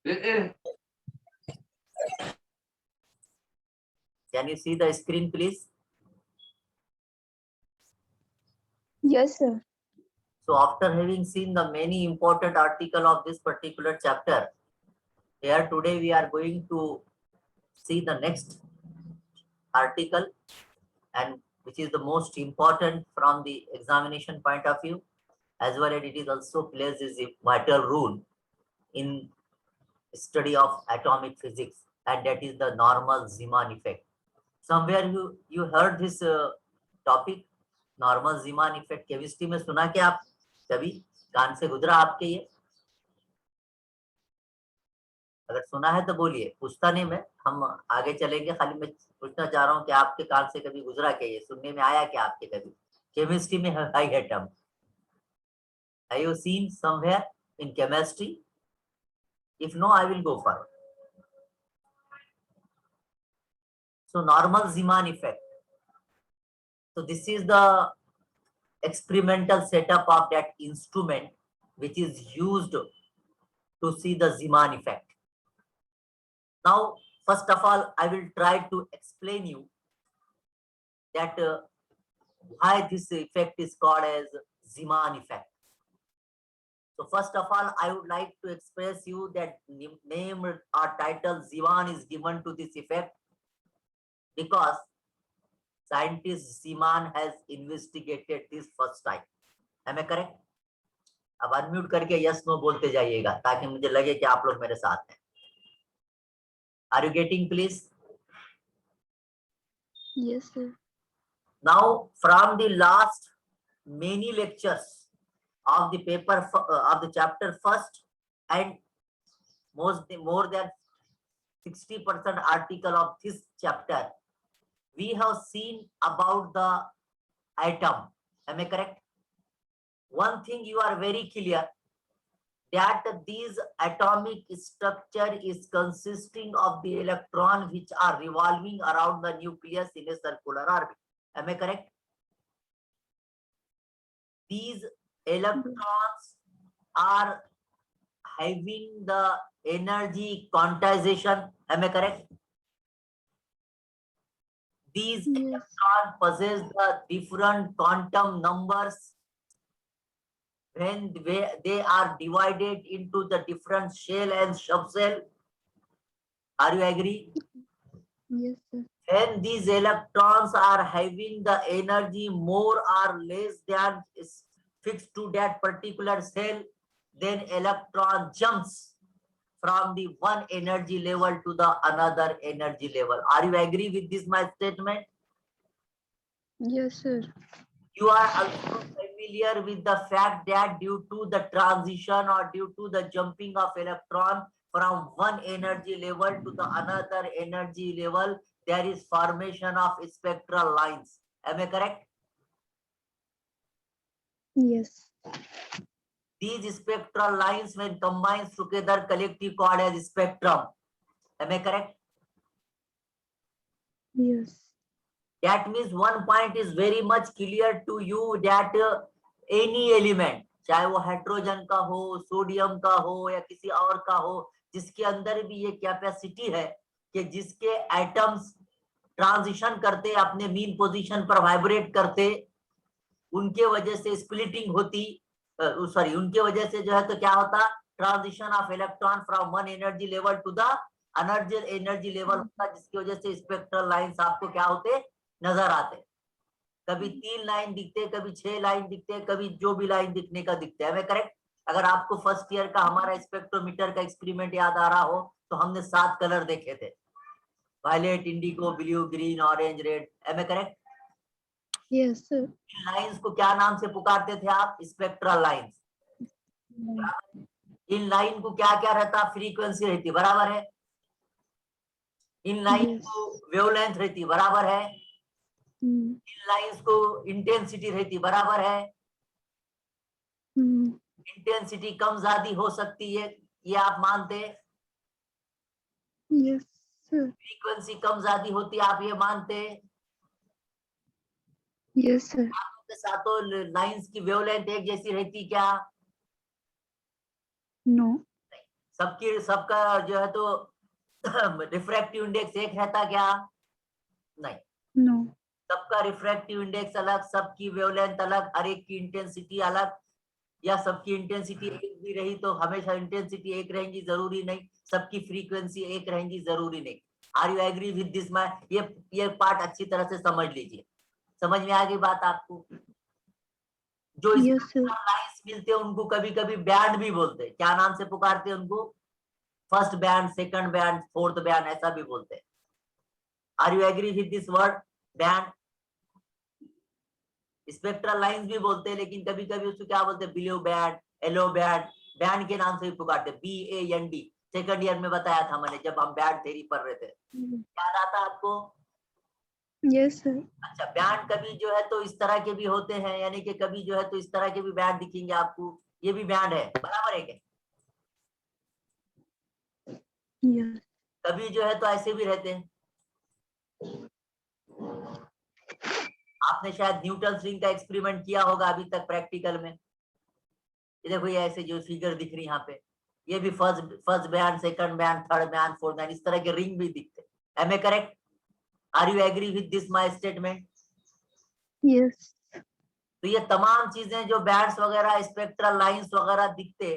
Can you see the screen, please? Yes, sir. So after having seen the many important article of this particular chapter, here today we are going to see the next article, and which is the most important from the examination point of view, as well as it is also plays a vital role in study of atomic physics, and that is the normal Zeeman effect. Somewhere you heard this topic, normal Zeeman effect. Chemistry में सुना क्या आप कभी? कान से गुजरा आपके ये? अगर सुना है तो बोलिए, पूछता नहीं मैं, हम आगे चलेंगे, खाली मैं पूछना चाह रहा हूँ कि आपके कान से कभी गुजरा क्या, ये सुनने में आया क्या आपके कभी? केमिस्ट्री में आई है term, have you seen somewhere in chemistry? If no, I will go for. So normal Zeeman effect. So this is the experimental setup of that instrument which is used to see the Zeeman effect. Now, first of all, I will try to explain you that why this effect is called as Zeeman effect. So first of all, I would like to express you that name or title Zeeman is given to this effect because scientist Zeeman has investigated this first time. Am I correct? अब unmute करके yes no बोलते जाइएगा ताकि मुझे लगे कि आप लोग मेरे साथ हैं. Are you getting, please? Yes, sir. Now, from the last many lectures of the paper of the chapter first and more than 60% article of this chapter, we have seen about the atom. Am I correct? One thing you are very clear that this atomic structure is consisting of the electron which are revolving around the nucleus in a circular orbit. Am I correct? These electrons are having the energy quantization. Am I correct? These electrons possess the different quantum numbers when they are divided into the different shell and subshell. Are you agree? Yes, sir. When these electrons are having the energy more or less than is fixed to that particular cell, then electron jumps from the one energy level to the another energy level. Are you agree with this my statement? Yes, sir. You are also familiar with the fact that due to the transition or due to the jumping of electron from one energy level to the another energy level, there is formation of spectral lines. Am I correct? Yes. These spectral lines when combined together collectively called as spectrum. Am I correct? Yes. That means one point is very much clear to you that any element, चाहे वो hydrogen का हो, sodium का हो या किसी और का हो, जिसके अंदर भी ये कैपेसिटी है कि जिसके एटम्स ट्रांजिशन करते अपने मीन पोजीशन पर वाइब्रेट करते, उनके वजह से स्प्लिटिंग होती, सॉरी उनके वजह से जो है तो क्या होता, transition of electron from one energy level to the another energy level होता, जिसकी वजह से स्पेक्ट्रल लाइंस आपको क्या होते, नजर आते. कभी 3 लाइन दिखते, कभी 6 लाइन दिखते, कभी जो भी लाइन दिखने का दिखते है. करेक्ट? अगर आपको फर्स्ट ईयर का हमारा स्पेक्ट्रोमीटर का एक्सपेरिमेंट याद आ रहा हो तो हमने 7 कलर देखे थे, violet, indigo, blue, green, orange, red. Am I correct? Yes sir. इन लाइंस को क्या नाम से पुकारते थे आप? Spectral lines. इन लाइन को क्या क्या रहता? फ्रीक्वेंसी रहती, बराबर है. इन लाइन को वेवलेंथ रहती, बराबर है. इन लाइंस को इंटेंसिटी रहती, बराबर है. इंटेंसिटी कम ज्यादा हो सकती है, ये आप मानते हैं? Yes sir. फ्रीक्वेंसी कम ज्यादा होती, आप ये मानते हैं? Yes sir. आपके साथों लाइंस की वेवलेंथ एक जैसी रहती क्या? नो. सबका जो है तो रिफ्रैक्टिव इंडेक्स एक रहता क्या? नहीं, No. सबका रिफ्रैक्टिव इंडेक्स अलग, सबकी वेवलेंथ अलग, हर एक की इंटेंसिटी अलग, या सबकी इंटेंसिटी एक भी रही तो हमेशा इंटेंसिटी एक रहेंगी जरूरी नहीं, सबकी फ्रीक्वेंसी एक रहेंगी जरूरी नहीं। Are you agree with this? मैं ये पार्ट अच्छी तरह से समझ लीजिए। समझ में आ गई बात आपको? जो Yes, sir. लाइंस मिलते हैं उनको कभी कभी बैंड भी बोलते हैं। क्या नाम से पुकारते हैं उनको? First band, second band, fourth band, ऐसा भी बोलते हैं। Are you agree with this word band? Spectral lines भी बोलते हैं, लेकिन कभी कभी उसको क्या बोलते हैं? Below band, yellow band, band के नाम से भी पुकारते हैं, BAND। सेकंड ईयर में बताया था मैंने जब हम बैंड थ्योरी पढ़ रहे थे, याद आता आपको? Yes, sir. अच्छा, बैंड कभी जो है तो इस तरह के भी होते हैं, यानी कि कभी जो है तो इस तरह के भी बैंड दिखेंगे आपको, ये भी बैंड है, बराबर है क्या? Yes. कभी जो है तो ऐसे भी रहते हैं। आपने शायद न्यूटन रिंग का एक्सपेरिमेंट किया होगा अभी तक प्रैक्टिकल में। ये देखो, ये ऐसे जो फिगर दिख रही है यहाँ पे, ये भी first band, second band, third band, fourth band, इस तरह के रिंग भी दिखते हैं। Am I correct? Are you agree with this my statement? Yes. तो ये तमाम चीजें जो बैंड्स वगैरह, स्पेक्ट्रल लाइंस वगैरह दिखते,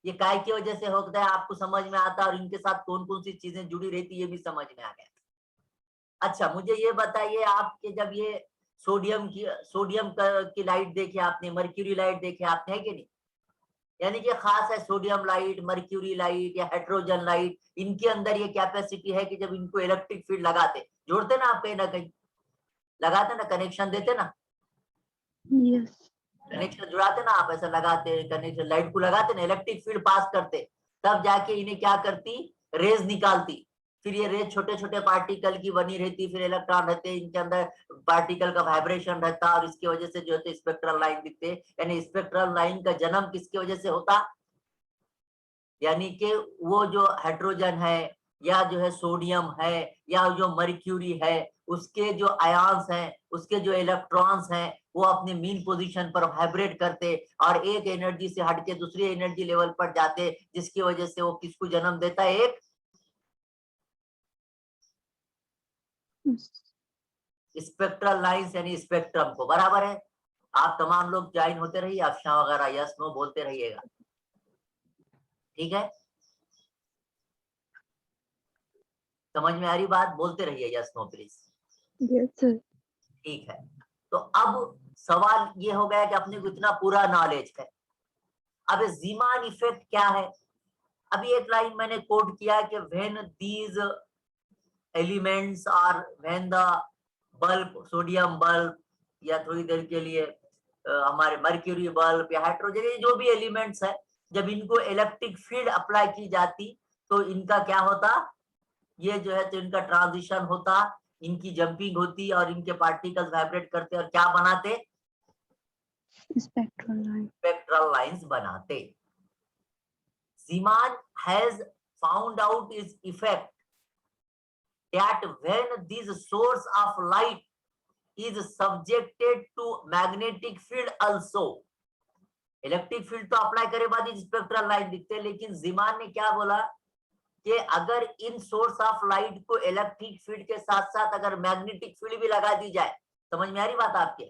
ये काय की वजह से होता है आपको समझ में आता है, और इनके साथ कौन कौन सी चीजें जुड़ी रहती ये भी समझ में आ गया। अच्छा, मुझे ये बताइए, आपके जब ये सोडियम की लाइट देखे आपने, मर्क्यूरी लाइट देखे आपने, है कि नहीं? यानी कि खास है सोडियम लाइट, मर्क्यूरी लाइट या हाइड्रोजन लाइट, इनके अंदर ये कैपेसिटी है कि जब इनको इलेक्ट्रिक फील्ड लगाते, जोड़ते ना आप कहीं ना कहीं, लगाते ना, कनेक्शन देते ना, Yes. कनेक्शन जुड़ाते ना आप, ऐसा लगाते कनेक्शन, लाइट को लगाते ना, इलेक्ट्रिक फील्ड पास करते, तब जाके इन्हें क्या करती? रेज निकालती। फिर ये रेज छोटे छोटे पार्टिकल की बनी रहती, फिर इलेक्ट्रॉन रहते, इनके अंदर पार्टिकल का वाइब्रेशन रहता, और इसकी वजह से जो है स्पेक्ट्रल लाइन दिखते। यानी स्पेक्ट्रल लाइन का जन्म किसकी वजह से होता? यानी कि वो जो हाइड्रोजन है, या जो है सोडियम है, या जो मर्क्यूरी है, उसके जो आयन्स हैं, उसके जो इलेक्ट्रॉन्स हैं, वो अपने मीन पोजीशन पर वाइब्रेट करते और एक एनर्जी से हटके दूसरी एनर्जी लेवल पर जाते, जिसकी वजह से वो किसको जन्म देता है? एक स्पेक्ट्रल लाइंस, यानी स्पेक्ट्रम को। बराबर है? आप तमाम लोग ज्वाइन होते रहिए, अफशा वगैरह यस नो बोलते रहिएगा, ठीक है? समझ में आ रही बात? बोलते रहिए yes no please. Yes, sir. ठीक है, तो अब सवाल ये हो गया कि अपने को इतना पूरा नॉलेज है, अब जीमान इफेक्ट क्या है? अभी एक लाइन मैंने कोट किया कि when these elements are, when the bulb, sodium bulb, या थोड़ी देर के लिए हमारे मर्क्यूरी बल्ब या हाइड्रोजन, जो भी एलिमेंट्स है, जब इनको इलेक्ट्रिक फील्ड अप्लाई की जाती तो इनका क्या होता? ये जो है तो इनका ट्रांजिशन होता, इनकी जंपिंग होती, और इनके पार्टिकल्स वाइब्रेट करते और क्या बनाते? Spectral line. स्पेक्ट्रल लाइंस बनाते। Zeeman has found out its effect that when this source of light is subjected to magnetic field also, electric field तो अप्लाई करे बाद ही स्पेक्ट्रल लाइट दिखते, लेकिन जीमान ने क्या बोला कि अगर इन सोर्स ऑफ लाइट को इलेक्ट्रिक फील्ड के साथ साथ अगर मैग्नेटिक फील्ड भी लगा दी जाए, समझ में आ रही बात आपके?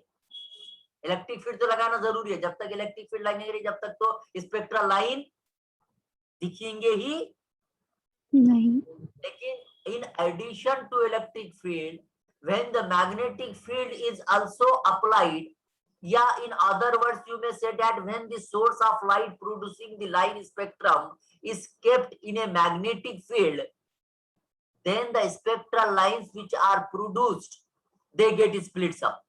इलेक्ट्रिक फील्ड तो लगाना जरूरी है, जब तक इलेक्ट्रिक फील्ड लाइन नहीं रही जब तक तो स्पेक्ट्रल लाइन दिखेंगे ही नहीं. लेकिन in addition to electric field, when the magnetic field is also applied, yeah, in other words you may say that when the source of light producing the line spectrum is kept in a magnetic field, then the spectral lines which are produced, they get splits up.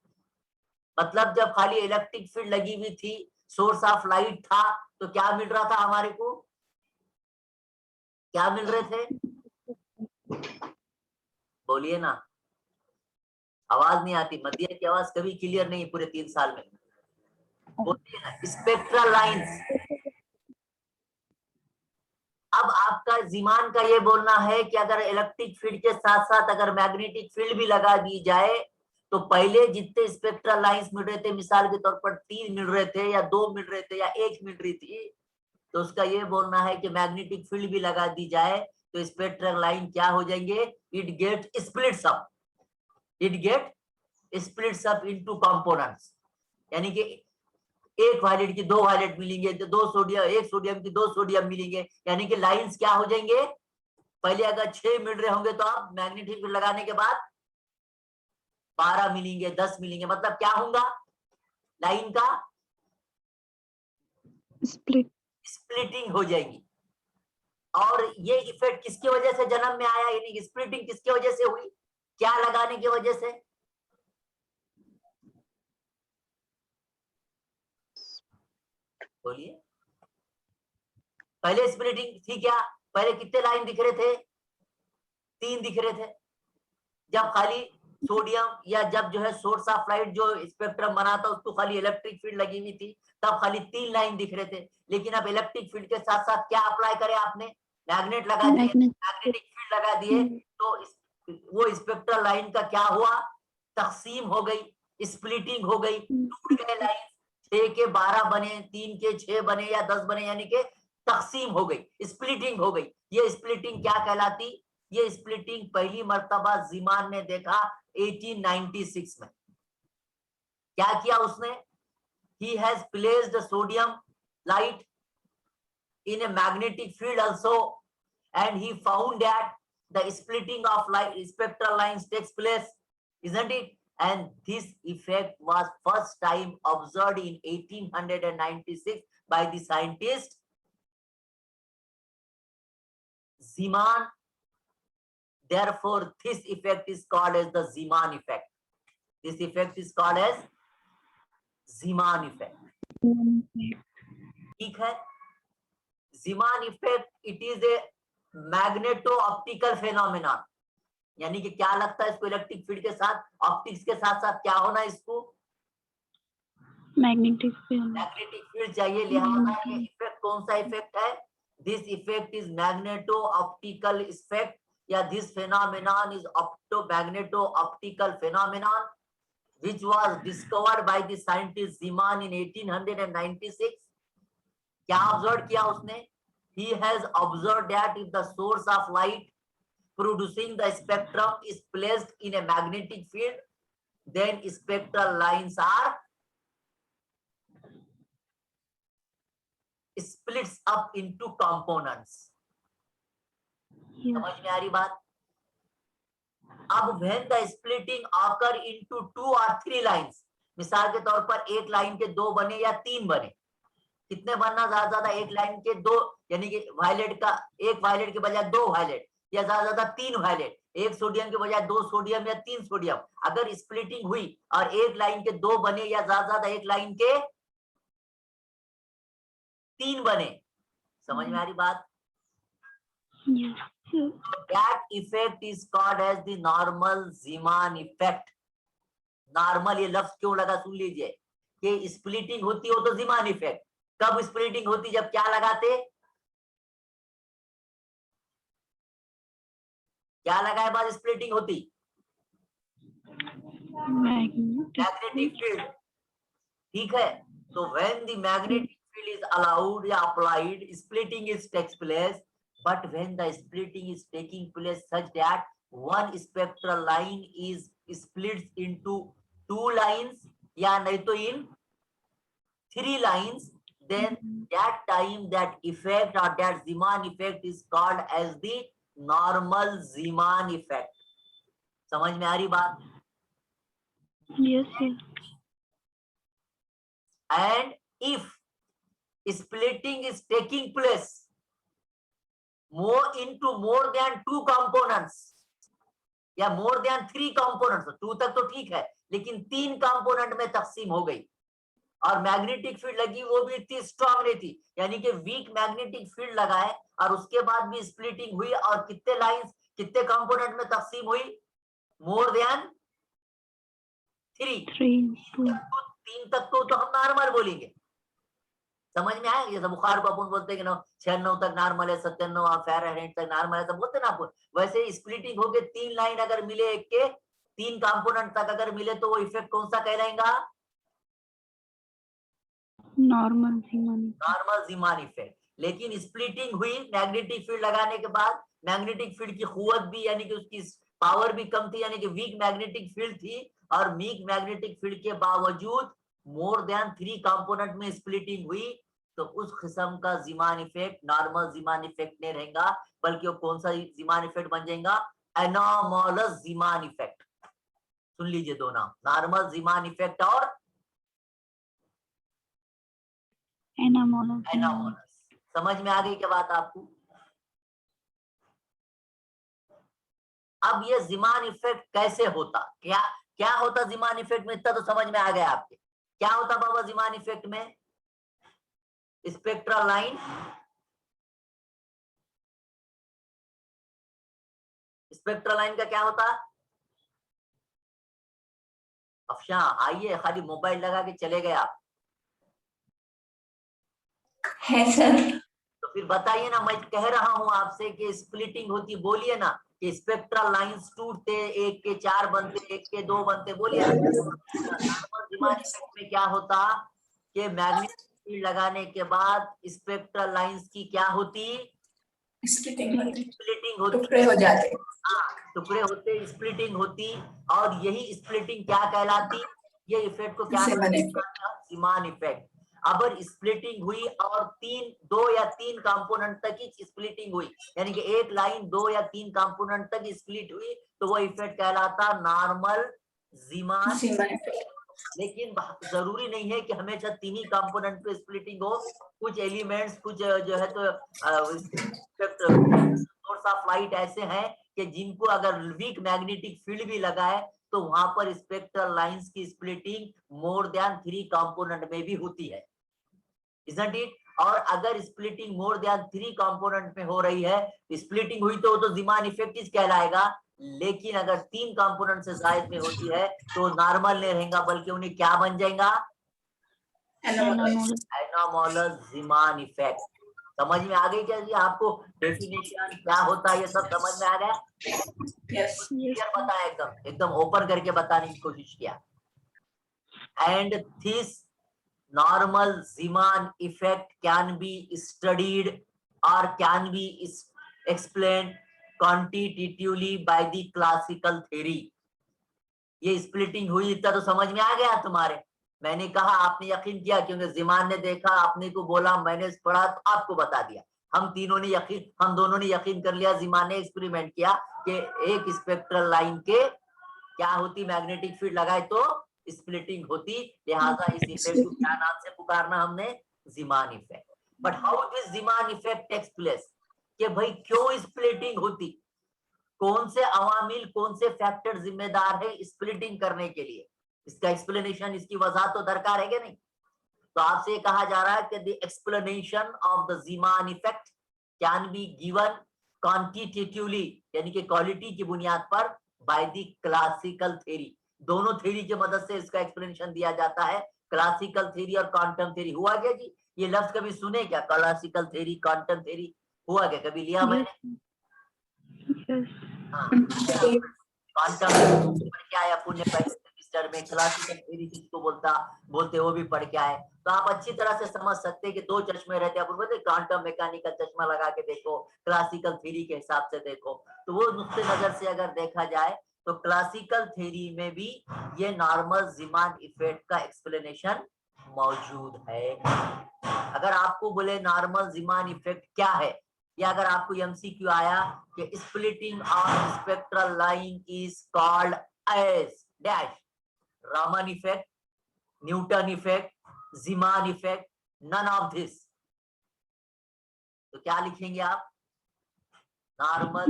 मतलब जब खाली electric field लगी हुई थी, source of light था, तो क्या मिल रहा था हमारे को? क्या मिल रहे थे? बोलिए ना, आवाज नहीं आती, मध्य की आवाज कभी क्लियर नहीं पूरे 3 साल में। बोलिए ना, स्पेक्ट्रल लाइंस। अब आपका जीमान का ये बोलना है कि अगर इलेक्ट्रिक फील्ड के साथ साथ अगर मैग्नेटिक फील्ड भी लगा दी जाए, तो पहले जितने स्पेक्ट्रल लाइंस मिल रहे थे, मिसाल के तौर पर 3 मिल रहे थे या 2 मिल रहे थे या 1 मिल रही थी, तो उसका ये बोलना है कि मैग्नेटिक फील्ड भी लगा दी जाए तो स्पेक्ट्रल लाइन क्या हो जाएंगे, it get splits up, it get splits up into components, यानी कि एक वायलेट की दो वायलेट मिलेंगे, तो दो सोडियम, एक सोडियम की दो सोडियम मिलेंगे, यानी कि लाइंस क्या हो जाएंगे, पहले अगर 6 मिल रहे होंगे तो आप मैग्नेटिक फील्ड लगाने के बाद 12 मिलेंगे, 10 मिलेंगे, मतलब क्या होगा, लाइन का स्प्लिट। स्प्लिटिंग हो जाएगी। और ये इफेक्ट किसकी वजह से जन्म में आया, यानी स्प्लिटिंग किसकी वजह से हुई, क्या लगाने की वजह से, बोलिए। पहले स्प्लिटिंग थी क्या, पहले कितने लाइन दिख रहे थे, 3 दिख रहे थे, जब खाली सोडियम या जब जो है सोर्स ऑफ लाइट जो स्पेक्ट्रम बना था उसको खाली इलेक्ट्रिक फील्ड लगी हुई थी, तब खाली 3 लाइन दिख रहे थे। लेकिन अब इलेक्ट्रिक फील्ड के साथ साथ क्या अप्लाई करे आपने, मैग्नेट लगा दिए, मैग्नेटिक फील्ड लगा दिए, तो वो स्पेक्ट्रल लाइन का क्या हुआ, तकसीम हो गई, स्प्लिटिंग हो गई, टूट गए लाइन, 6 के 12 बने, 3 के 6 बने या 10 बने, यानी कि तकसीम हो गई, स्प्लिटिंग हो गई। ये स्प्लिटिंग क्या कहलाती, ये स्प्लिटिंग पहली मर्तबा जीमान ने देखा 1896 में। क्या किया उसने, he has placed the sodium light in a magnetic field also, and he found that the splitting of light spectral lines takes place, isn't it? And this effect was first time observed in 1896 by the scientist Zeeman. Therefore, this effect is called as the Zeeman effect. This effect is called as Zeeman effect. ठीक है, Zeeman effect, it is a magneto-optical phenomenon. यानी कि क्या लगता है इसको, electric field के साथ ऑप्टिक्स के साथ साथ क्या होना है इसको, मैग्नेटिक फील्ड चाहिए। लिहाजा ये इफेक्ट कौन सा इफेक्ट है, this effect is magneto optical effect, या this phenomenon is opto magneto optical phenomenon which was discovered by the scientist Zeeman in 1896. क्या ऑब्जर्व किया उसने, he has observed that if the source of light producing the spectrum is placed in a magnetic field, then spectral lines are splits up into components. समझ में आ रही बात। अब when the splitting occur into 2 or 3 lines, मिसाल के तौर पर एक लाइन के 2 बने या 3 बने, कितने बनना ज्यादा, एक लाइन के 2, यानी कि वायलेट का एक वायलेट के बजाय 2 वायलेट, या ज्यादा 3 वायलेट, एक सोडियम के बजाय 2 सोडियम या 3 सोडियम, अगर स्प्लिटिंग हुई और एक लाइन के 2 बने या ज्यादा एक लाइन के 3 बने, समझ में आ रही बात। That effect is called as the normal Zeeman effect. Normal ये लफ्ज क्यों लगा, सुन लीजिए, कि स्प्लिटिंग होती हो तो Zeeman इफेक्ट, कब स्प्लिटिंग होती, जब क्या लगाते, क्या लगाए बाद स्प्लिटिंग होती, मैग्नेटिक फील्ड, ठीक है। तो when the magnetic field is allowed या applied, splitting is takes place, but when the splitting is taking place such that one spectral line is splits into 2 lines या नहीं तो in 3 lines, then that time that effect or that Zeeman effect is called as the normal Zeeman effect. समझ में आ रही बात। Yes, sir. And if splitting is taking place more than 2 components या more than 3 components, 2 तक तो ठीक है, लेकिन 3 कंपोनेंट में तकसीम हो गई और मैग्नेटिक फील्ड लगी, वो भी इतनी स्ट्रांग नहीं थी, यानी कि वीक मैग्नेटिक फील्ड लगाए और उसके बाद भी स्प्लिटिंग हुई और कितने लाइंस कितने कंपोनेंट में तकसीम हुई, मोर देन 3 तक तो हम नॉर्मल बोलेंगे, समझ में आया। जैसे बुखार को अपन बोलते हैं कि 96 तक नॉर्मल है, 97 फ़ारेनहाइट तक नॉर्मल है, सब बोलते हैं ना आपको, वैसे स्प्लिटिंग होके 3 लाइन अगर मिले, एक के 3 कंपोनेंट तक अगर मिले, तो वो इफेक्ट कौन सा कहलाएगा, नॉर्मल Zeeman Zeeman effect. लेकिन स्प्लिटिंग हुई मैग्नेटिक फील्ड लगाने के बाद, मैग्नेटिक फील्ड की कुव्वत भी यानी कि उसकी पावर भी कम थी, यानी कि वीक मैग्नेटिक फील्ड थी, और वीक मैग्नेटिक फील्ड के बावजूद मोर देन 3 कंपोनेंट में स्प्लिटिंग हुई, तो उस किस्म का Zeeman effect normal Zeeman effect नहीं रहेगा, बल्कि वो कौन सा जीमान इफेक्ट बन जाएगा, एनोमलस जीमान इफेक्ट। सुन लीजिए दो नाम, नॉर्मल जीमान इफेक्ट और एनोमलस। समझ में आ गई क्या बात आपको? अब ये जीमान इफेक्ट कैसे होता, क्या क्या होता जीमान इफेक्ट में, इतना तो समझ में आ गया आपके। क्या होता बाबा जीमान इफेक्ट में? स्पेक्ट्रल लाइन, स्पेक्ट्रल लाइन का क्या होता? अफशा आइए, खाली मोबाइल लगा के चले गए आप। है सर। तो फिर बताइए ना, मैं कह रहा हूं आपसे कि स्प्लिटिंग होती, बोलिए ना कि स्पेक्ट्रल लाइंस टूटते, एक के 4 बनते, एक के 2 बनते, बोलिए ना। नॉर्मल जीमान इफेक्ट में क्या होता कि मैग्नेटिक फील्ड लगाने के बाद स्पेक्ट्रल लाइंस की क्या होती, स्प्लिटिंग होती, टुकड़े हो जाते। हाँ, टुकड़े होते, स्प्लिटिंग होती, और यही स्प्लिटिंग क्या कहलाती, ये इफेक्ट को क्या जीमान इफेक्ट। अगर स्प्लिटिंग हुई और 2 या 3 कंपोनेंट तक ही स्प्लिटिंग हुई, यानी कि एक लाइन 2 या 3 कंपोनेंट तक स्प्लिट हुई, तो वो इफेक्ट कहलाता नॉर्मल जीमान। लेकिन जरूरी नहीं है कि हमेशा 3 ही कंपोनेंट पे स्प्लिटिंग हो, कुछ एलिमेंट्स, कुछ जो है तो सोर्स ऑफ लाइट ऐसे हैं कि जिनको अगर वीक मैग्नेटिक फील्ड भी लगाए तो वहां पर स्पेक्ट्रल लाइंस की स्प्लिटिंग मोर देन 3 कंपोनेंट में भी होती है, isn't it? और अगर स्प्लिटिंग मोर देन 3 कंपोनेंट में हो रही है, स्प्लिटिंग हुई तो वो तो जीमान इफेक्ट ही कहलाएगा, लेकिन अगर 3 कंपोनेंट से ज्यादा में होती है तो नॉर्मल नहीं रहेगा, बल्कि उन्हें क्या बन जाएगा, एनोमलस जीमान इफेक्ट। समझ में आ गई क्या जी आपको? डेफिनेशन क्या होता है ये सब समझ में आ गया? क्लियर बताया, एकदम एकदम ओपन करके बताने की कोशिश किया। And this normal Zeeman effect can be studied or can be explained quantitatively by the classical theory। ये स्प्लिटिंग हुई इतना तो समझ में आ गया तुम्हारे? मैंने कहा, आपने यकीन किया क्योंकि ज़ीमान ने देखा, आपने को बोला, मैंने पढ़ा तो आपको बता दिया। हम दोनों ने यकीन कर लिया। ज़ीमान ने एक्सपेरिमेंट किया कि एक स्पेक्ट्रल लाइन के क्या होती, मैग्नेटिक फील्ड लगाए तो स्प्लिटिंग होती, लिहाजा इस इफेक्ट को क्या नाम से पुकारना हमने, Zeeman effect. But how this Zeeman effect takes place, कि भाई क्यों स्प्लिटिंग होती, कौन से अवामिल, कौन से फैक्टर जिम्मेदार है स्प्लिटिंग करने के लिए, इसका एक्सप्लेनेशन, इसकी वजह तो दरकार है कि नहीं? तो आपसे ये कहा जा रहा है कि the explanation of the Zeeman effect can be given quantitatively, यानी कि क्वालिटी की बुनियाद पर, बाय द क्लासिकल थ्योरी। दोनों थ्योरी की मदद से इसका एक्सप्लेनेशन दिया जाता है, क्लासिकल थ्योरी और क्वांटम थ्योरी। हुआ क्या जी, ये लफ्ज कभी सुने क्या, क्लासिकल थ्योरी, क्वांटम थ्योरी, हुआ क्या, कभी लिया मैंने? क्वांटम पढ़ के आया पुण्य पहले सेमेस्टर में, क्लासिकल थ्योरी जिसको बोलते वो भी पढ़ के आए, तो आप अच्छी तरह से समझ सकते हैं कि 2 चश्मे रहते हैं, बोलते क्वांटम मैकेनिकल चश्मा लगा के देखो, क्लासिकल थ्योरी के हिसाब से देखो। तो वो नुक्ते नजर से अगर देखा जाए तो क्लासिकल थ्योरी में भी ये नॉर्मल ज़ीमान इफेक्ट का एक्सप्लेनेशन मौजूद है। अगर आपको बोले नॉर्मल ज़ीमान इफेक्ट क्या है, या अगर आपको एमसीक्यू आया कि splitting of spectral line is called as dash, Raman effect, Newton effect, Zeeman effect, none of this, तो क्या लिखेंगे आप? नॉर्मल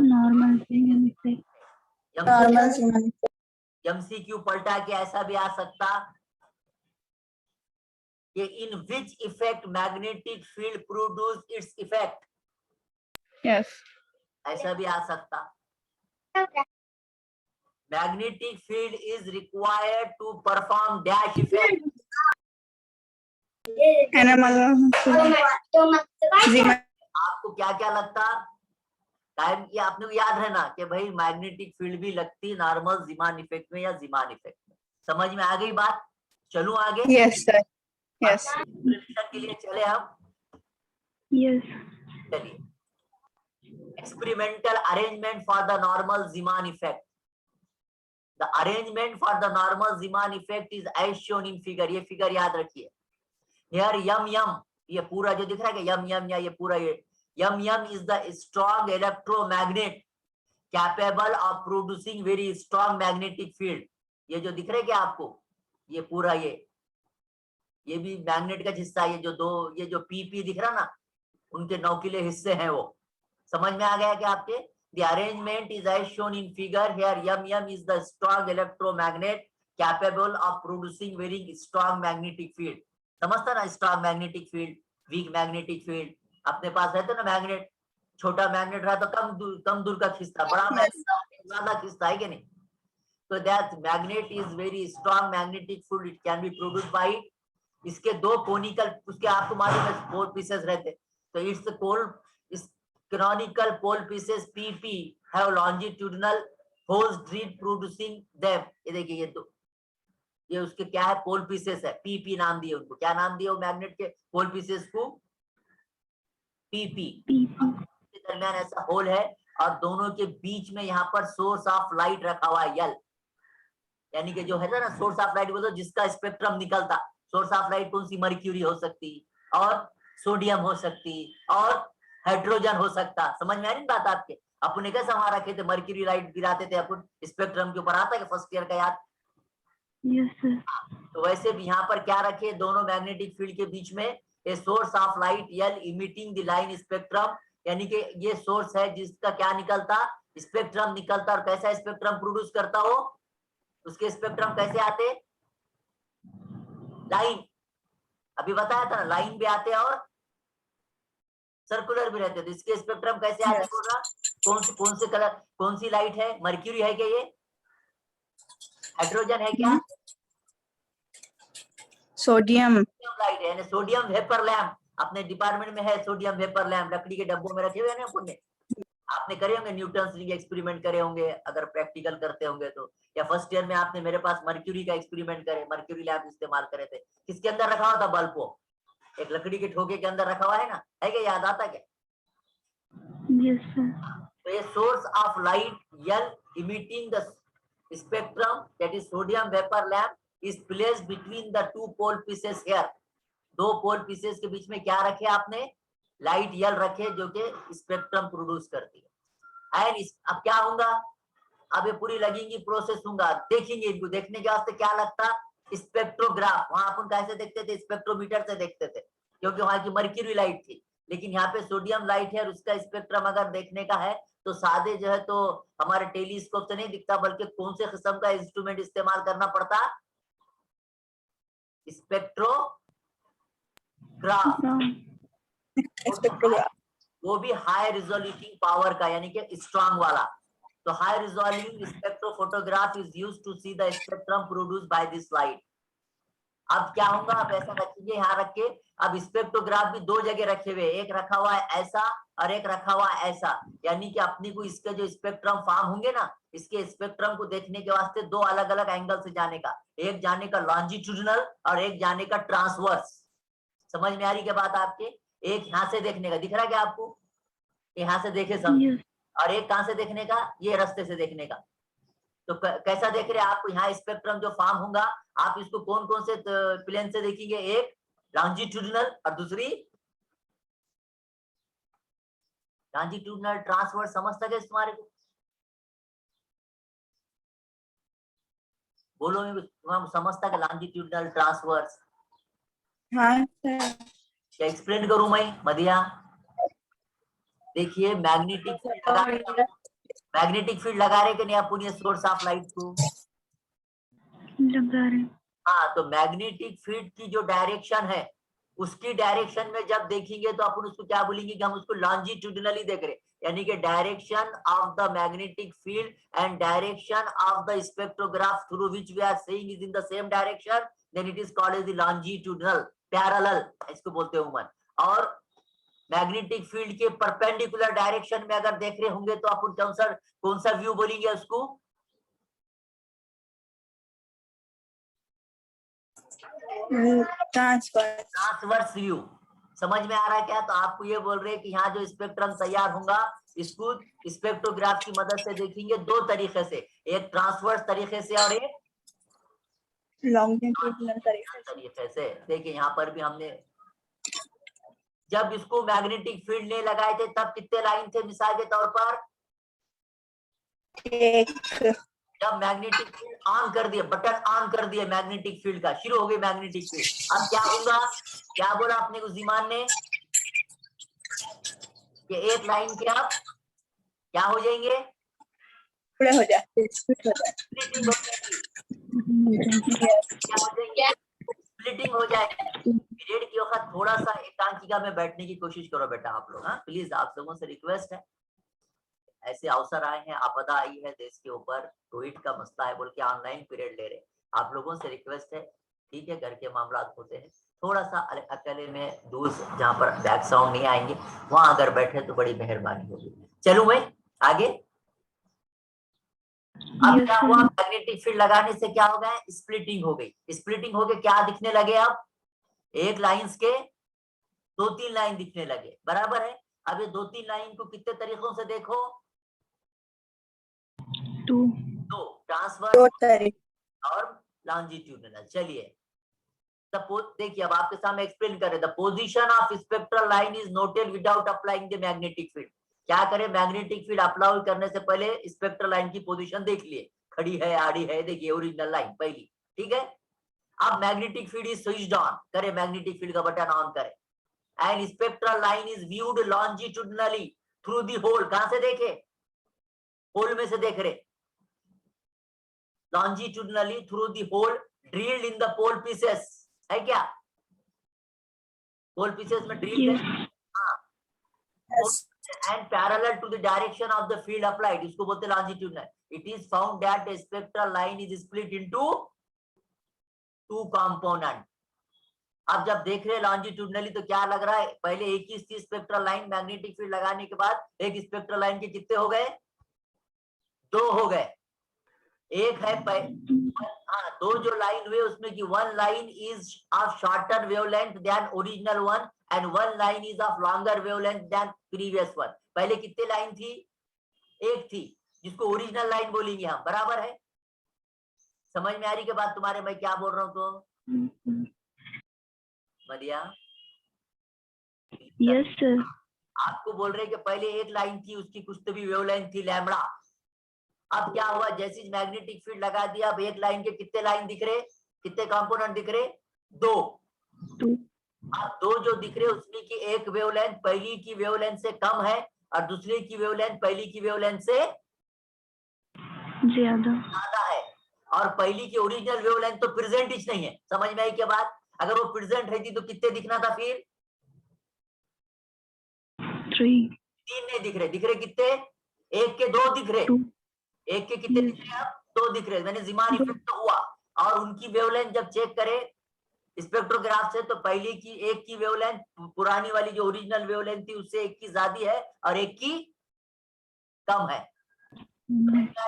एमसीक्यू पलटा के ऐसा भी आ सकता कि in which effect magnetic field produce its effect, Yes. ऐसा भी आ सकता। Magnetic field is required to perform dash effect, आपको क्या क्या लगता? टाइम ये आपने को याद रहना कि भाई मैग्नेटिक फील्ड भी लगती नॉर्मल ज़ीमान इफेक्ट में या ज़ीमान इफेक्ट में। समझ में आ गई बात? चलूं आगे? Yes, sir. Yes. के लिए चले हम। Yes. चलिए, experimental arrangement for the normal Zeeman effect. The arrangement for the normal Zeeman effect is as shown in figure. ये फिगर याद रखिए. Here yum ये पूरा जो दिख रहा है यम या ये पूरा ये yum is the strong electromagnet capable of producing very strong magnetic field. ये जो दिख रहा है क्या आपको, ये पूरा ये भी मैग्नेट का हिस्सा है. ये जो पी दिख रहा ना, उनके नौकीले हिस्से हैं. वो समझ में आ गया क्या आपके? The arrangement is as shown in figure. Here yum is the strong electromagnet capable of producing very strong magnetic field. समझता ना, strong magnetic field, weak magnetic field. अपने पास रहते ना मैग्नेट, छोटा मैग्नेट रहा तो कम दूर का खींचता, बड़ा मैग्नेट ज्यादा खींचता है कि नहीं. So that magnet is very strong magnetic field. It can be produced by इसके दो कोनिकल, उसके आपको मालूम है पोल पीसेस रहते. तो इस canonical pole pieces PP have longitudinal holes drilled producing them. ये देखिए ये उसके क्या है, पोल पीसेस है. PP नाम दिए उनको. क्या नाम दिए वो मैग्नेट के पोल पीसेस को? PP. के दरमियान ऐसा होल है और दोनों के बीच में यहाँ पर सोर्स ऑफ लाइट रखा हुआ है, यल. यानी कि जो है ना सोर्स ऑफ लाइट बोलो, जिसका स्पेक्ट्रम निकलता. सोर्स ऑफ लाइट कौन सी? मर्क्यूरी हो सकती और सोडियम हो सकती और हाइड्रोजन हो सकता. समझ में आ रही बात आपके? अपने कैसे वहां रखे थे, मर्क्यूरी लाइट गिराते थे अपन स्पेक्ट्रम के ऊपर, आता है फर्स्ट ईयर का याद? Yes, sir. तो वैसे भी यहाँ पर क्या रखे, दोनों मैग्नेटिक फील्ड के बीच में ए सोर्स ऑफ लाइट यल इमिटिंग द लाइन स्पेक्ट्रम. यानी कि ये सोर्स है जिसका क्या निकलता, स्पेक्ट्रम निकलता. और कैसा स्पेक्ट्रम प्रोड्यूस करता हो, उसके स्पेक्ट्रम कैसे आते? लाइन. अभी बताया था ना, लाइन भी आते और सर्कुलर भी रहते. तो इसके स्पेक्ट्रम कैसे आते होगा? कौन से कलर, कौन सी लाइट है? मर्क्यूरी है क्या? ये हाइड्रोजन है क्या? Sodium. लाइट है, यानी सोडियम वेपर लैम्प. अपने डिपार्टमेंट में है सोडियम वेपर लैम्प, लकड़ी के डब्बों में रखे हुए हैं अपन ने. आपने करे होंगे न्यूटन के एक्सपेरिमेंट करे होंगे अगर प्रैक्टिकल करते होंगे तो. या फर्स्ट ईयर में आपने मेरे पास मर्क्यूरी का एक्सपेरिमेंट करे, मर्क्यूरी लैम्प इस्तेमाल करे थे. किसके अंदर रखा हुआ था बल्ब को? एक लकड़ी के ठोके के अंदर रखा हुआ है ना, है क्या? याद आता क्या? Yes, sir. तो ये सोर्स ऑफ लाइट यल emitting the spectrum that is sodium vapour lamp is placed between the two pole pieces here. दो पोल पीसेस के बीच में क्या रखे आपने? लाइट यल रखे जो कि स्पेक्ट्रम प्रोड्यूस करती है. एंड अब क्या होगा, अब ये पूरी लगेंगी प्रोसेस होगा. देखेंगे इनको, देखने के वास्ते क्या लगता? स्पेक्ट्रोग्राफ. वहां अपन कैसे देखते थे? स्पेक्ट्रोमीटर से देखते थे, क्योंकि वहां की मर्क्यूरी लाइट थी. लेकिन यहाँ पे सोडियम लाइट है और उसका स्पेक्ट्रम अगर देखने का है तो सादे जो है तो हमारे टेलीस्कोप से नहीं दिखता, बल्कि कौन से किस्म का इंस्ट्रूमेंट इस्तेमाल करना पड़ता? स्पेक्ट्रोग्राफ. वो भी हाई रिजोल्यूटिंग पावर का, यानी कि स्ट्रॉन्ग वाला. तो high resolving spectrophotograph is used to see the spectrum produced by this light. अब क्या होगा, आप ऐसा रखिए यहाँ रख के. अब स्पेक्ट्रोग्राफ भी दो जगह रखे हुए, एक रखा हुआ है ऐसा और एक रखा हुआ है ऐसा. यानी कि अपनी को इसके जो स्पेक्ट्रम फॉर्म होंगे ना, इसके स्पेक्ट्रम को देखने के वास्ते दो अलग अलग एंगल से जाने का. एक जाने का लॉन्जिट्यूडिनल और एक जाने का ट्रांसवर्स. समझ में आ रही क्या बात आपके? एक यहाँ से देखने का, दिख रहा है क्या आपको? यहाँ से देखे समझ. और एक कहां से देखने का? ये रास्ते से देखने का. तो कैसा देख रहे हैं आपको? यहाँ स्पेक्ट्रम जो फॉर्म होगा, आप इसको कौन कौन से प्लेन से देखेंगे? एक लॉन्जिट्यूडिनल और दूसरी लॉन्जिट्यूडिनल ट्रांसवर्स. समझता क्या तुम्हारे को? बोलो मैं समझता क्या लॉन्जिट्यूडिनल ट्रांसवर्स? हाँ सर. क्या एक्सप्लेन करूं मैं? मदिया देखिए, मैग्नेटिक फील्ड लगा रहे कि नहीं अपन ये सोर्स ऑफ लाइट को? लगा रहे. हाँ, तो मैग्नेटिक फील्ड की जो डायरेक्शन है, उसकी डायरेक्शन में जब देखेंगे तो अपन उसको क्या बोलेंगे कि हम उसको लॉन्जिट्यूडिनली देख रहे. यानी कि direction of the magnetic field and direction of the spectrograph through which we are seeing is in the same direction, then it is called as the longitudinal parallel, इसको बोलते हैं उमन. और मैग्नेटिक फील्ड के परपेंडिकुलर डायरेक्शन में अगर देख रहे होंगे तो अपन कौन सा व्यू बोलेंगे उसको? ट्रांसवर्स. Transverse view. समझ में आ रहा है क्या? तो आपको ये बोल रहे हैं कि यहाँ जो स्पेक्ट्रम तैयार होगा इसको स्पेक्ट्रोग्राफ की मदद से देखेंगे दो तरीके से, एक ट्रांसवर्स तरीके से और एक लॉन्गिट्यूडिनल तरीके से। देखिए यहाँ पर भी हमने जब इसको मैग्नेटिक फील्ड नहीं लगाए थे तब कितने लाइन थे मिसाल के तौर पर? एक। जब मैग्नेटिक फील्ड ऑन कर दिए, बटन ऑन कर दिए मैग्नेटिक फील्ड का, शुरू हो गई मैग्नेटिक फील्ड, अब क्या होगा? क्या बोला आपने को जीमान ने? कि एक लाइन के आप क्या हो जाएंगे? पूरे हो जाए, स्प्लिट हो जाए। स्प्लिटिंग हो जाएगी। क्या हो जाएंगे? स्प्लिटिंग हो जाएगी। पीरियड के वक्त थोड़ा सा एकांकिका में बैठने की कोशिश करो बेटा आप लोग। हाँ प्लीज, आप लोगों से रिक्वेस्ट है, ऐसे अवसर आए हैं, आपदा आई है देश के ऊपर, कोविड का मसला है बोल के ऑनलाइन पीरियड ले रहे, आप लोगों से रिक्वेस्ट है, ठीक है, घर के मामला होते हैं, थोड़ा सा अकेले में दूर जहाँ पर बैक साउंड नहीं आएंगे वहां अगर बैठे तो बड़ी मेहरबानी होगी। चलूं मैं आगे? अब क्या हुआ? मैग्नेटिक फील्ड लगाने से क्या हो गया? स्प्लिटिंग हो गई। स्प्लिटिंग हो गई, क्या दिखने लगे? अब एक लाइंस के दो तीन लाइन दिखने लगे, बराबर है। अब ये दो तीन लाइन को कितने तरीकों से देखो? दो, ट्रांसवर्स और लॉन्जिट्यूडिनल। चलिए देखिए, अब आपके सामने एक्सप्लेन करें, the position of spectral line is noted without applying the magnetic field. क्या करें? मैग्नेटिक फील्ड अप्लाई करने से पहले स्पेक्ट्रल लाइन की पोजीशन देख लिए, खड़ी है, आड़ी है, देखिए ओरिजिनल लाइन पहली, ठीक है। अब magnetic field is switched on, करें मैग्नेटिक फील्ड का बटन ऑन करें, and spectral line is viewed longitudinally through the hole. कहां से देखे? होल में से देख रहे, longitudinally through the hole drilled in the pole pieces, है क्या? पोल पीसेस में ड्रिल है, हाँ, and parallel to the direction of the field applied, इसको बोलते हैं longitudinal. It is found that the spectral line is split into two component. अब जब देख रहे लॉन्जिट्यूडनली तो क्या लग रहा है? पहले एक ही थी स्पेक्ट्रल लाइन, मैग्नेटिक फील्ड लगाने के बाद एक स्पेक्ट्रल लाइन के कितने हो गए? दो हो गए। एक है हाँ, दो जो लाइन हुए उसमें की one line is of shorter wavelength than original one and one line is of longer wavelength than previous one. पहले कितने लाइन थी? एक थी, जिसको ओरिजिनल लाइन बोलेंगे हम, बराबर है। समझ में आ रही के बात तुम्हारे? मैं क्या बोल रहा हूँ तो बढ़िया? Yes sir. आपको बोल रहे कि पहले एक लाइन थी, उसकी कुछ तो भी वेवलेंथ थी लैम्बडा। अब क्या हुआ? जैसे मैग्नेटिक फील्ड लगा दिया, अब एक लाइन के कितने लाइन दिख रहे? कितने कंपोनेंट दिख रहे? दो। अब दो जो दिख रहे उसमें की एक वेवलेंथ पहली की वेवलेंथ से कम है और दूसरी की वेवलेंथ पहली की वेवलेंथ से ज्यादा है, और पहली की ओरिजिनल वेवलेंथ तो प्रेजेंट ही नहीं है। समझ में आई क्या बात? अगर वो प्रेजेंट रहती तो कितने दिखना था? फिर तीन नहीं दिख रहे, दिख रहे कितने? एक के दो दिख रहे, एक के कितने दिख रहे? अब दो दिख रहे, मैंने ज़ीमान इफेक्ट तो हुआ। और उनकी वेवलेंथ जब चेक करें स्पेक्ट्रोग्राफ से तो पहले की एक की वेवलेंथ पुरानी वाली जो ओरिजिनल वेवलेंथ थी उससे एक की ज्यादा है और एक की कम है।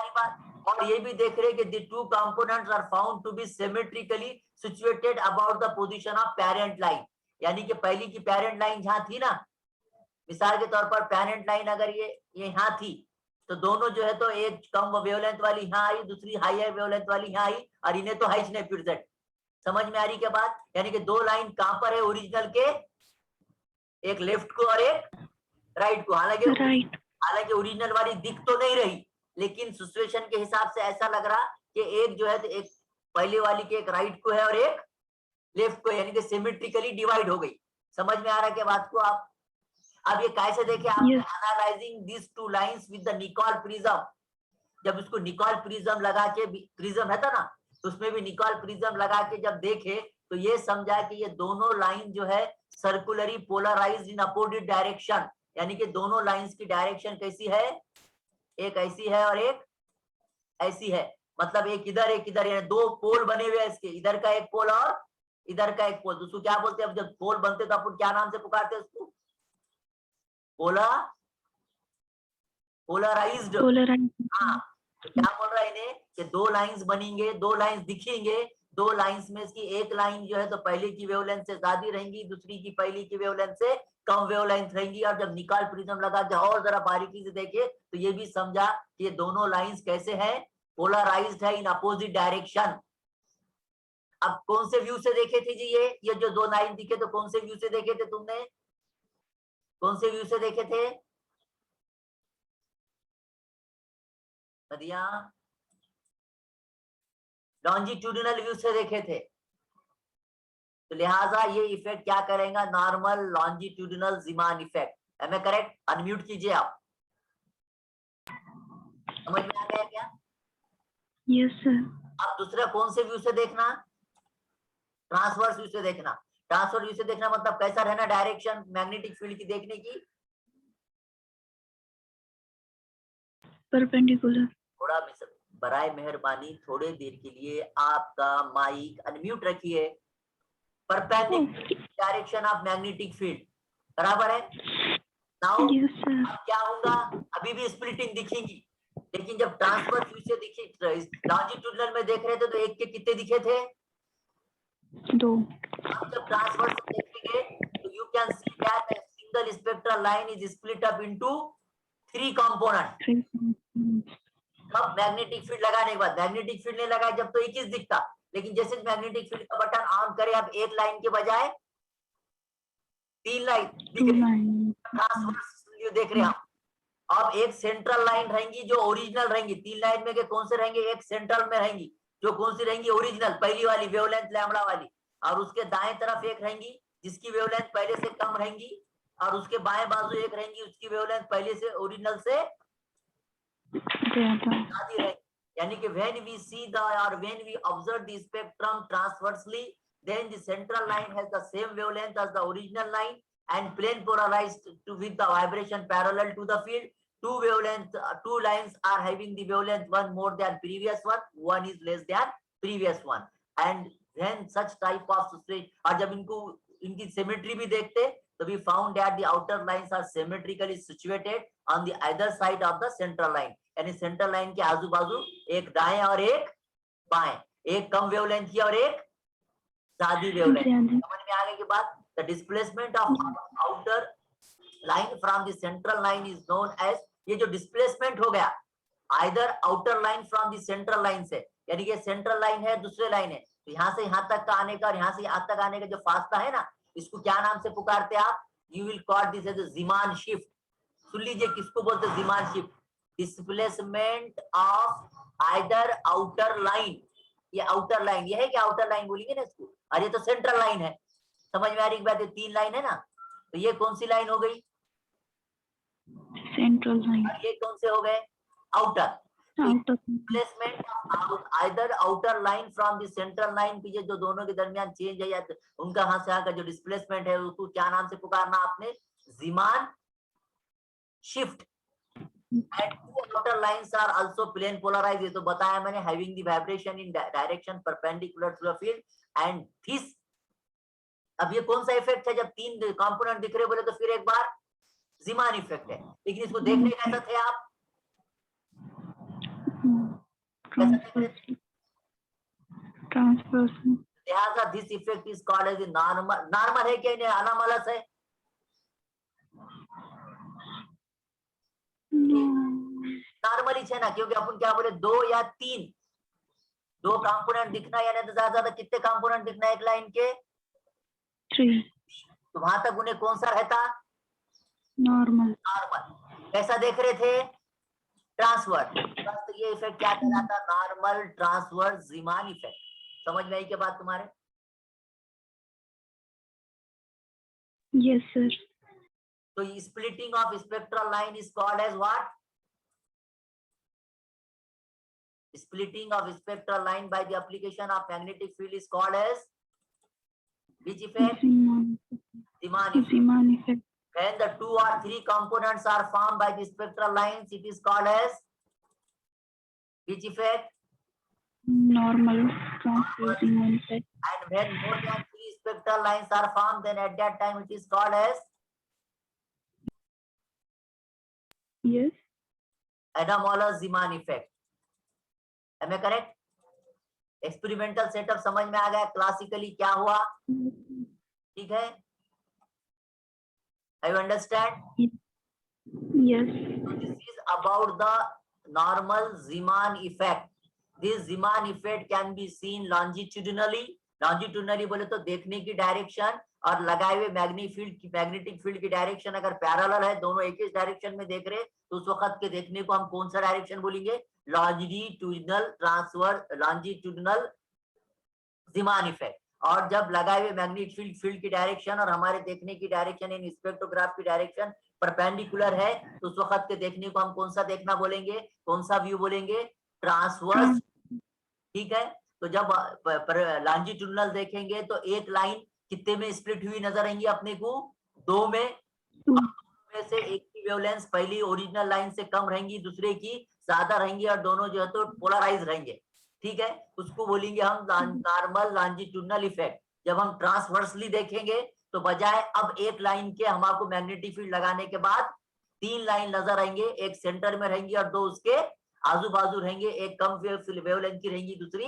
बात। और ये भी देख रहे कि the two components are found to be symmetrically situated about the position of parent line, यानी कि पहली की पेरेंट लाइन जहां थी ना, मिसाल के तौर पर पेरेंट लाइन अगर ये यहाँ थी तो दोनों जो है तो एक कम वेवलेंथ वाली यहाँ आई, दूसरी हायर वेवलेंथ वाली यहाँ आई, और इन्हें तो हाइट नहीं प्रेजेंट। समझ में आ रही क्या बात? यानी कि दो लाइन कहां पर है ओरिजिनल के? एक लेफ्ट को और एक राइट को। हालांकि ओरिजिनल वाली दिख तो नहीं रही, लेकिन सिचुएशन के हिसाब से ऐसा लग रहा कि एक जो है तो एक पहले वाली के एक राइट को है और एक लेफ्ट को, यानी कि सिमेट्रिकली डिवाइड हो गई। समझ में आ रहा है क्या बात को आप? अब ये कैसे देखे आप? Analysing this two lines with the Nicol prism, जब उसको निकोल प्रिज्म लगा के, प्रिज्म है था ना, तो उसमें भी निकोल प्रिज्म लगा के जब देखे तो ये समझा कि ये दोनों लाइन जो है circularly polarised in opposite direction, यानी कि दोनों लाइंस की डायरेक्शन कैसी है? एक ऐसी है और एक ऐसी है, मतलब एक इधर एक इधर, यानी दो पोल बने हुए हैं इसके, इधर का एक पोल और इधर का एक पोल। उसको क्या बोलते हैं? अब जब पोल बनते तो अपन क्या नाम से पुकारते हैं उसको? पोलराइज्ड। हाँ, तो क्या बोल रहा है इन्हें कि दो लाइंस बनेंगे, दो लाइंस दिखेंगे दो लाइंस में इसकी एक लाइन जो है तो पहले की वेवलेंथ से ज्यादा रहेंगी, दूसरी की पहली की वेवलेंथ से कम वेवलेंथ रहेंगी। और जब निकाल प्रिज्म लगा के और जरा बारीकी से देखे तो ये भी समझा कि ये दोनों लाइंस कैसे हैं, पोलराइज्ड है इन अपोजिट डायरेक्शन। अब कौन से व्यू से देखे थे जी ये जो दो लाइन दिखे तो कौन से व्यू से देखे थे तुमने, कौन से व्यू से देखे थे नदिया? लॉन्जिट्यूडिनल व्यू से देखे थे। तो लिहाजा ये इफेक्ट क्या करेगा, normal longitudinal Zeeman effect. Am I correct? Unmute कीजिए आप। समझ में आ गया क्या? Yes sir. अब दूसरा कौन से व्यू से देखना, ट्रांसवर्स व्यू से देखना। ट्रांसवर्स व्यू से देखना मतलब कैसा रहना डायरेक्शन मैग्नेटिक फील्ड की देखने की, परपेंडिकुलर। थोड़ा बराए मेहरबानी थोड़े देर के लिए आपका माइक अनम्यूट रखिए। Perpendicular direction of magnetic field, बराबर है। नाउ अब क्या होगा, अभी भी स्प्लिटिंग दिखेगी, लेकिन जब ट्रांसवर्स व्यू से दिखी, लॉन्जिट्यूडिनल में देख रहे थे तो एक के कितने दिखे थे, दो। अब जब ट्रांसवर्स देखेंगे तो you can see that a single spectral line is split up into 3 components। अब मैग्नेटिक फील्ड लगाने के बाद, मैग्नेटिक फील्ड नहीं लगाए जब तो 21 दिखता, लेकिन जैसे मैग्नेटिक फील्ड का बटन ऑन करे अब एक लाइन के बजाय 3 लाइन दिख रही, ट्रांसवर्स व्यू देख रहे हैं हम। अब एक सेंट्रल लाइन रहेंगी जो ओरिजिनल रहेंगी, 3 लाइन में के कौन से रहेंगे, एक सेंट्रल में रहेंगी जो कौन सी रहेंगी, ओरिजिनल पहली वाली वेवलेंथ लैम्बडा वाली, और उसके दाएं तरफ एक रहेंगी जिसकी वेवलेंथ पहले से कम रहेंगी, और उसके बाएं बाजू एक रहेंगी उसकी वेवलेंथ पहले से ओरिजिनल से ज्यादा रहेगी। यानी कि when we see the or when we observe the spectrum transversely, then the central line has the same wavelength as the original line and plane polarized to with the vibration parallel to the field. Two lines are having the wavelength one more than previous one is less than previous one. And when such type of straight, और जब इनको इनकी symmetry भी देखते तो we found that the outer lines are symmetrically situated on the either side of the central line। यानी central line के आजू बाजू एक दाएं और एक बाएं, एक कम वेवलेंथ की और एक ज्यादा वेवलेंथ। समझ में आ गई की बात? The displacement of outer line from the central line is known as, ये जो डिस्प्लेसमेंट हो गया either outer line from the central line से, यानी कि सेंट्रल लाइन है दूसरे लाइन है, तो यहाँ से यहाँ तक का आने का और यहाँ से यहाँ तक आने का जो फासला है ना, इसको क्या नाम से पुकारते आप, you will call this as Zeeman shift. सुन लीजिए किसको बोलते हैं Zeeman shift, displacement of either outer line, ये आउटर लाइन, ये है क्या आउटर लाइन बोलेंगे ना इसको, और ये तो सेंट्रल लाइन है। समझ में आ रही बात है? 3 लाइन है ना, तो ये कौन सी लाइन हो गई, सेंट्रल लाइन, और ये कौन से हो गए, outer. Displacement of either outer line from the central line की जो दोनों के दरमियान चेंज है या उनका हाथ से का जो डिस्प्लेसमेंट है उसको क्या नाम से पुकारना आपने, ज़ीमान shift. And two outer lines are also plane polarized, ये तो बताया मैंने, having the vibration in direction perpendicular to the field and this। अब ये कौन सा इफेक्ट है, जब 3 कंपोनेंट दिख रहे बोले तो फिर एक बार ज़ीमान इफेक्ट है, लेकिन इसको देखने कैसा थे आप, ट्रांसवर्स। लिहाजा this effect is called as normal. Normal है क्या, इन्हें अनामलस है, नॉर्मल ही है ना, क्योंकि अपन क्या बोले 2 या 3 दो कंपोनेंट दिखना, यानी तो ज्यादा कितने कंपोनेंट दिखना एक लाइन के, 3। तो वहां तक उन्हें कौन सा रहता, नॉर्मल। नॉर्मल कैसा देख रहे थे, ट्रांसवर्स। तो ये इफेक्ट क्या कहलाता, नॉर्मल ट्रांसवर्स ज़ीमान इफेक्ट। समझ में आई क्या बात तुम्हारे? Yes sir. तो splitting of spectral line is called as what? Splitting of spectral line by the application of magnetic field is called as which effect? Zeeman effect. When the 2 or 3 components are formed by the spectral lines, it is called as which effect? Normal transverse Zeeman effect. And when more than 3 spectral lines are formed, then at that time it is called as? Yes. Anomalous Zeeman effect. Am I correct? Experimental setup समझ में आ गया, classically क्या हुआ, ठीक है, I understand. Yes. So this is about the normal Zeeman effect. This Zeeman effect can be seen longitudinally. Longitudinally बोले तो देखने की डायरेक्शन और लगाए हुए मैग्नेटिक फील्ड की डायरेक्शन अगर पैरेलल है, दोनों एक ही डायरेक्शन में देख रहे, तो उस वक्त के देखने को हम कौन सा डायरेक्शन बोलेंगे, longitudinal transverse, longitudinal Zeeman effect. और जब लगाए हुए मैग्नेटिक फील्ड की डायरेक्शन और हमारे देखने की डायरेक्शन इन स्पेक्ट्रोग्राफ की डायरेक्शन परपेंडिकुलर है, तो उस वक्त के देखने को हम कौन सा देखना बोलेंगे, कौन सा व्यू बोलेंगे, ट्रांसवर्स, ठीक है। तो जब लॉन्जिट्यूडिनल देखेंगे तो एक लाइन कितने में स्प्लिट हुई नजर आएंगी अपने को, दो में, में से एक की वेवलेंथ पहली ओरिजिनल लाइन से कम रहेंगी, दूसरे की ज्यादा रहेंगी, और दोनों जो है तो पोलराइज रहेंगे, ठीक है। उसको बोलेंगे हम नॉर्मल लॉन्जिट्यूडिनल इफेक्ट। जब हम ट्रांसवर्सली देखेंगे तो बजाय अब एक लाइन के हम आपको मैग्नेटिक फील्ड लगाने के बाद 3 लाइन नजर आएंगे, एक सेंटर में रहेंगी और 2 उसके आजू बाजू रहेंगे, एक कम वेवलेंथ की रहेंगी, दूसरी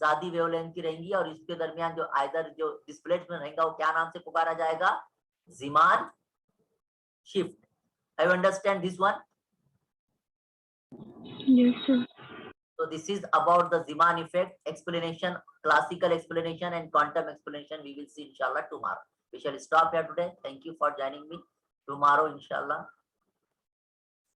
ज्यादा वेवलेंथ की रहेंगी, और इसके दरमियान जो आइदर जो डिस्प्लेसमेंट रहेगा वो क्या नाम से पुकारा जाएगा, ज़ीमान shift. I understand this one. Yes, sir. So this is about the Zeeman effect explanation, classical explanation and quantum explanation. We will see inshallah tomorrow. We shall stop here today. Thank you for joining me. Tomorrow inshallah